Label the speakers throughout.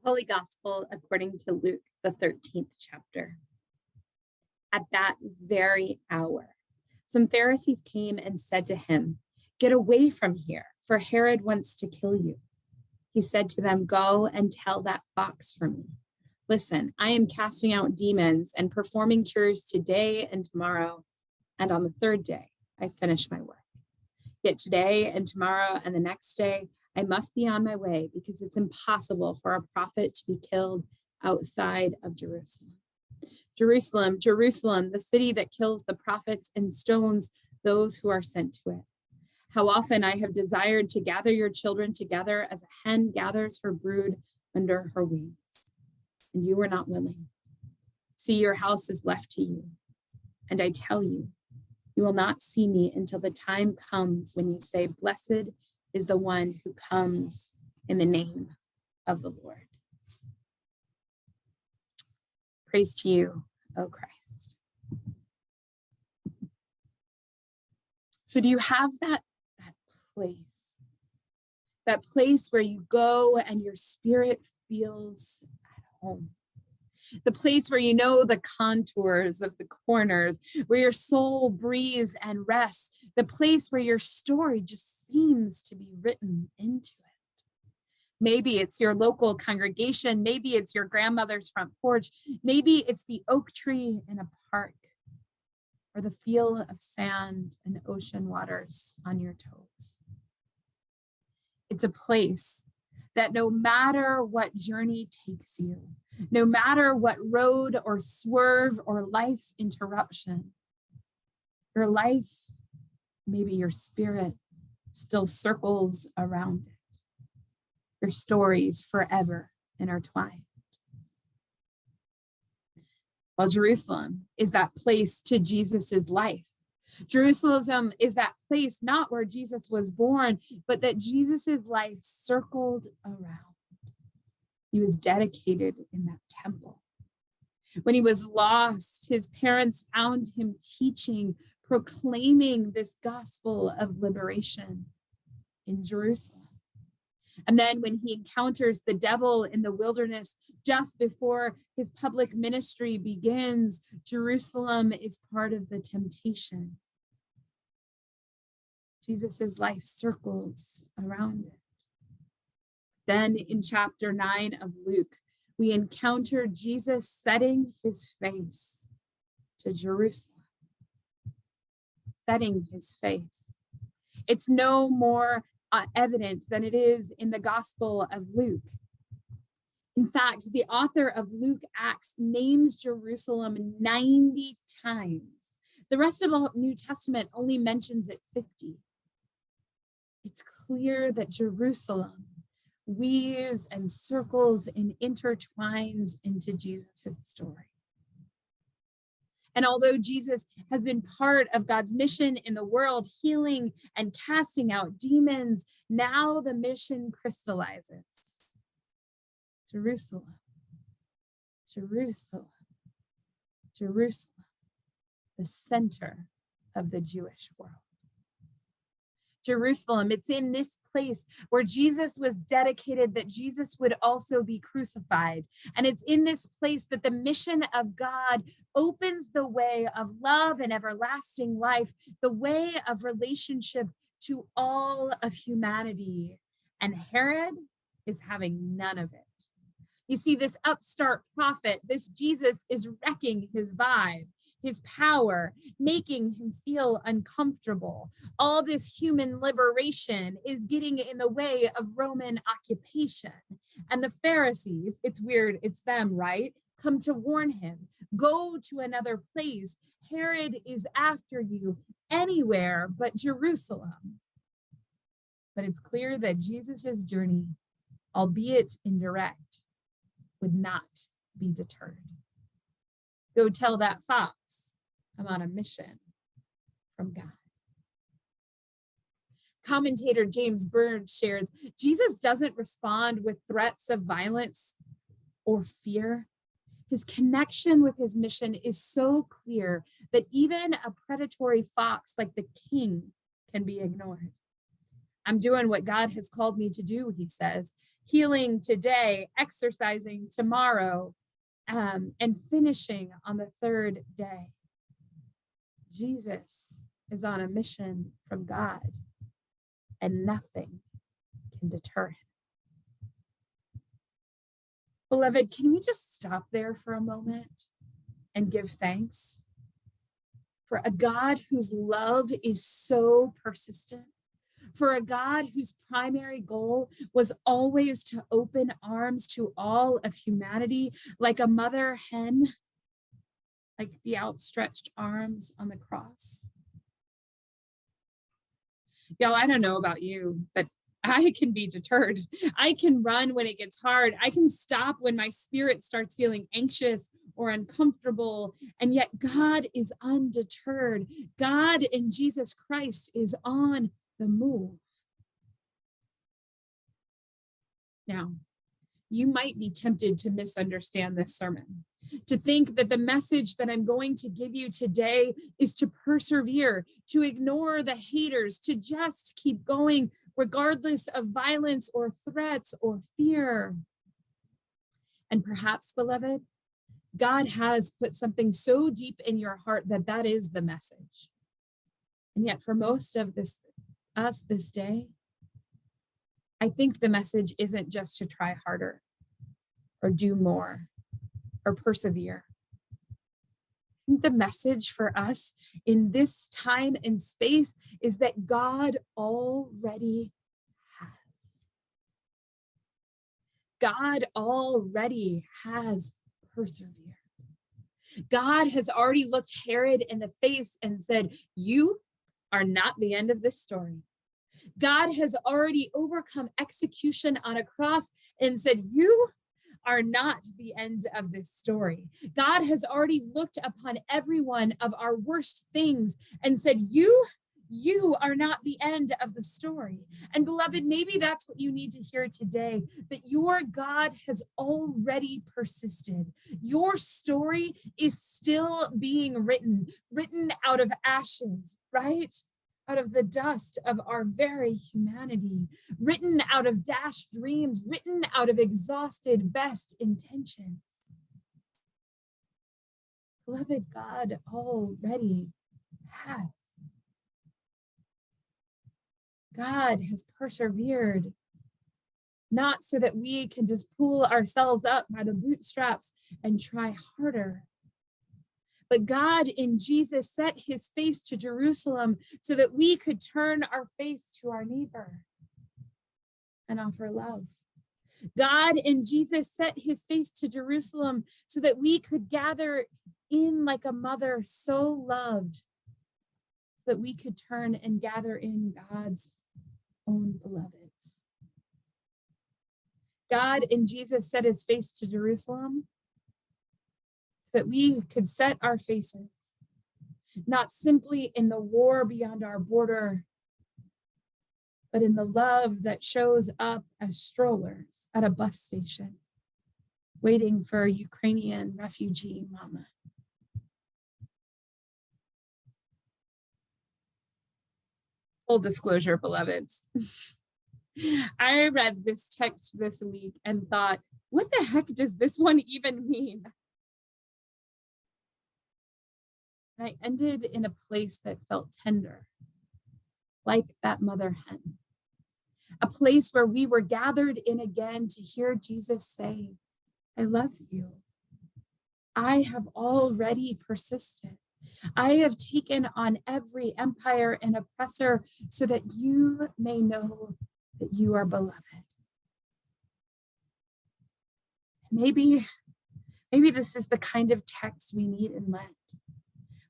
Speaker 1: Holy Gospel according to Luke, the 13th chapter. At that very hour, some Pharisees came and said to him, "Get away from here, for Herod wants to kill you." He said to them, "Go and tell that fox for me. Listen, I am casting out demons and performing cures today and tomorrow, and on the third day, I finish my work. Yet today and tomorrow and the next day, I must be on my way because it's impossible for a prophet to be killed outside of Jerusalem. Jerusalem, Jerusalem, the city that kills the prophets and stones those who are sent to it. How often I have desired to gather your children together as a hen gathers her brood under her wings, and you were not willing. See, your house is left to you, and I tell you, you will not see me until the time comes when you say, 'Blessed is the one who comes in the name of the Lord.'" Praise to you, O Christ. So do you have that place? That place where you go and your spirit feels at home. The place where you know the contours of the corners, where your soul breathes and rests. The place where your story just seems to be written into it. Maybe it's your local congregation. Maybe it's your grandmother's front porch. Maybe it's the oak tree in a park, or the feel of sand and ocean waters on your toes. It's a place that no matter what journey takes you, no matter what road or swerve or life interruption, your life, maybe your spirit, still circles around it. Your stories forever intertwined. Well, Jerusalem is that place to Jesus's life. Jerusalem is that place not where Jesus was born, but that Jesus's life circled around. He was dedicated in that temple. When he was lost, his parents found him teaching, proclaiming this gospel of liberation in Jerusalem. And then when he encounters the devil in the wilderness, just before his public ministry begins, Jerusalem is part of the temptation. Jesus's life circles around it. Then in chapter 9 of Luke, we encounter Jesus setting his face to Jerusalem. Setting his face. It's no more evident than it is in the Gospel of Luke. In fact, the author of Luke Acts names Jerusalem 90 times. The rest of the New Testament only mentions it 50. It's clear that Jerusalem weaves and circles and intertwines into Jesus' story. And although Jesus has been part of God's mission in the world, healing and casting out demons, now the mission crystallizes. Jerusalem, Jerusalem, Jerusalem, the center of the Jewish world. Jerusalem, it's in this place where Jesus was dedicated that Jesus would also be crucified. And it's in this place that the mission of God opens the way of love and everlasting life, the way of relationship to all of humanity. And Herod is having none of it. You see, this upstart prophet, this Jesus, is wrecking his vibe, his power, making him feel uncomfortable. All this human liberation is getting in the way of Roman occupation. And the Pharisees, it's weird, it's them, right? Come to warn him, go to another place. Herod is after you anywhere but Jerusalem. But it's clear that Jesus's journey, albeit indirect, would not be deterred. Go tell that fox I'm on a mission from God. Commentator James Bird shares, Jesus doesn't respond with threats of violence or fear. His connection with his mission is so clear that even a predatory fox like the king can be ignored. I'm doing what God has called me to do, he says. healing today, exercising tomorrow, and finishing on the third day. Jesus is on a mission from God, and nothing can deter him. Beloved, can we just stop there for a moment and give thanks for a God whose love is so persistent, for a God whose primary goal was always to open arms to all of humanity, like a mother hen, like the outstretched arms on the cross? Y'all, I don't know about you, but I can be deterred. I can run when it gets hard. I can stop when my spirit starts feeling anxious or uncomfortable. And yet God is undeterred. God in Jesus Christ is on the move. Now, you might be tempted to misunderstand this sermon, to think that the message that I'm going to give you today is to persevere, to ignore the haters, to just keep going regardless of violence or threats or fear. And perhaps, beloved, God has put something so deep in your heart that that is the message. And yet for most of us this day, I think the message isn't just to try harder or do more or persevere. I think the message for us in this time and space is that God already has. God already has persevered. God has already looked Herod in the face and said, "You are not the end of this story." God has already overcome execution on a cross and said, "You are not the end of this story." God has already looked upon every one of our worst things and said, you are not the end of the story. And beloved, maybe that's what you need to hear today, that your God has already persisted. Your story is still being written out of ashes, right? Out of the dust of our very humanity, written out of dashed dreams, written out of exhausted best intentions. Beloved, God already has. God has persevered, not so that we can just pull ourselves up by the bootstraps and try harder. But God in Jesus set his face to Jerusalem so that we could turn our face to our neighbor and offer love. God in Jesus set his face to Jerusalem so that we could gather in like a mother so loved, so that we could turn and gather in God's own beloveds. God in Jesus set his face to Jerusalem so that we could set our faces, not simply in the war beyond our border, but in the love that shows up as strollers at a bus station, waiting for a Ukrainian refugee mama. Full disclosure, beloveds. I read this text this week and thought, what the heck does this one even mean? And I ended in a place that felt tender, like that mother hen. A place where we were gathered in again to hear Jesus say, "I love you. I have already persisted. I have taken on every empire and oppressor so that you may know that you are beloved." Maybe this is the kind of text we need in Lent,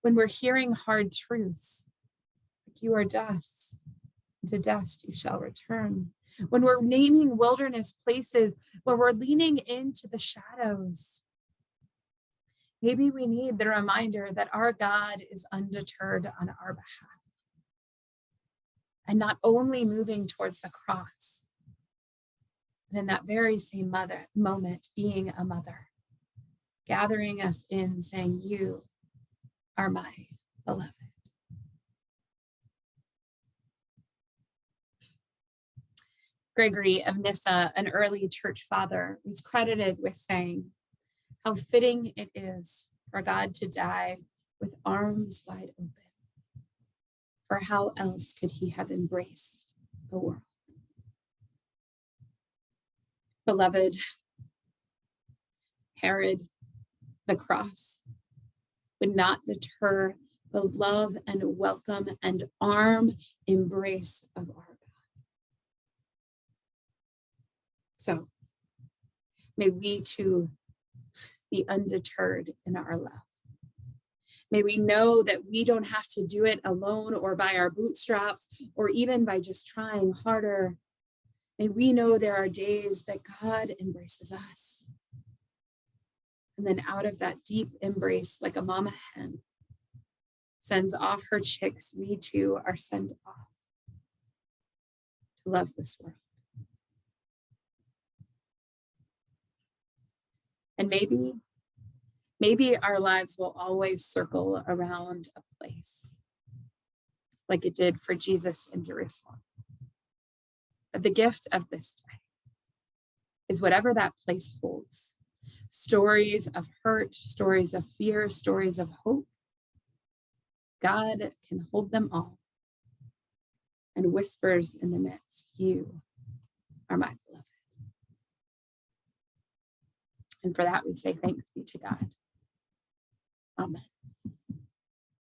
Speaker 1: when we're hearing hard truths, like you are dust, and to dust you shall return. When we're naming wilderness places, when we're leaning into the shadows. Maybe we need the reminder that our God is undeterred on our behalf, and not only moving towards the cross, but in that very same moment, being a mother, gathering us in, saying, "You are my beloved." Gregory of Nyssa, an early church father, was credited with saying, "How fitting it is for God to die with arms wide open. For how else could he have embraced the world?" Beloved, Herod, the cross, would not deter the love and welcome and arm embrace of our God. So may we too be undeterred in our love. May we know that we don't have to do it alone or by our bootstraps or even by just trying harder. May we know there are days that God embraces us. And then out of that deep embrace, like a mama hen sends off her chicks, we too are sent off to love this world. And maybe our lives will always circle around a place like it did for Jesus in Jerusalem. But the gift of this day is whatever that place holds. Stories of hurt, stories of fear, stories of hope. God can hold them all and whispers in the midst, "You are my beloved." And for that we say thanks be to God. Amen.